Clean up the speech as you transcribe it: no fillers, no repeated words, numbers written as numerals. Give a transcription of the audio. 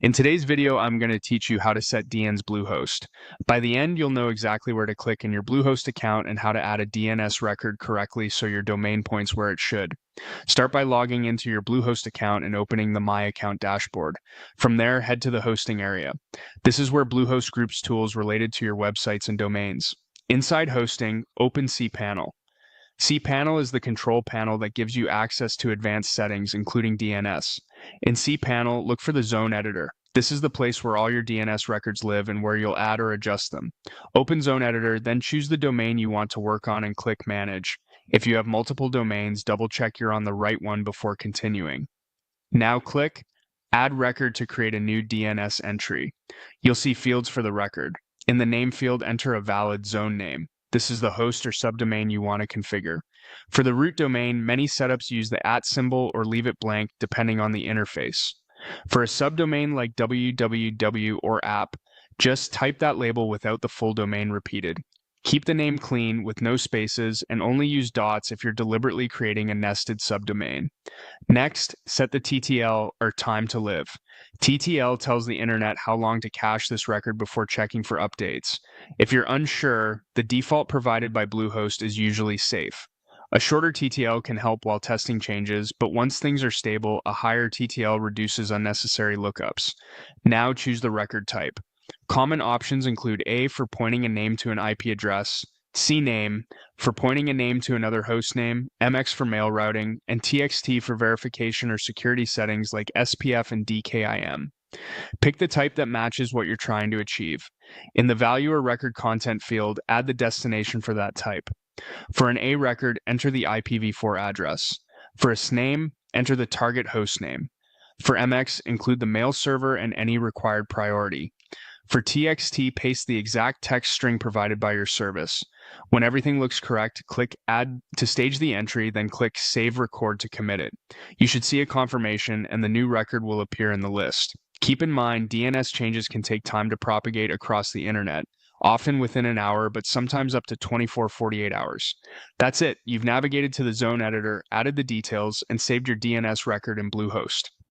In today's video, I'm going to teach you how to set DNS Bluehost. By the end, you'll know exactly where to click in your Bluehost account and how to add a DNS record correctly so your domain points where it should. Start by logging into your Bluehost account and opening the My Account dashboard. From there, head to the hosting area. This is where Bluehost groups tools related to your websites and domains. Inside hosting, open cPanel. cPanel is the control panel that gives you access to advanced settings, including DNS. In cPanel, look for the Zone Editor. This is the place where all your DNS records live and where you'll add or adjust them. Open Zone Editor, then choose the domain you want to work on and click Manage. If you have multiple domains, double-check you're on the right one before continuing. Now click Add Record to create a new DNS entry. You'll see fields for the record. In the name field, enter a valid zone name. This is the host or subdomain you want to configure. For the root domain, many setups use the @ symbol or leave it blank depending on the interface. For a subdomain like www or app, just type that label without the full domain repeated. Keep the name clean with no spaces and only use dots if you're deliberately creating a nested subdomain. Next, set the TTL or time to live. TTL tells the internet how long to cache this record before checking for updates. If you're unsure, the default provided by Bluehost is usually safe. A shorter TTL can help while testing changes, but once things are stable, a higher TTL reduces unnecessary lookups. Now choose the record type. Common options include A for pointing a name to an IP address, CNAME for pointing a name to another host name, MX for mail routing, and TXT for verification or security settings like SPF and DKIM. Pick the type that matches what you're trying to achieve. In the value or record content field, add the destination for that type. For an A record, enter the IPv4 address. For a SNAME, enter the target host name. For MX, include the mail server and any required priority. For TXT, paste the exact text string provided by your service. When everything looks correct, click Add to stage the entry, then click Save Record to commit it. You should see a confirmation, and the new record will appear in the list. Keep in mind, DNS changes can take time to propagate across the internet, often within an hour, but sometimes up to 24-48 hours. That's it. You've navigated to the Zone Editor, added the details, and saved your DNS record in Bluehost.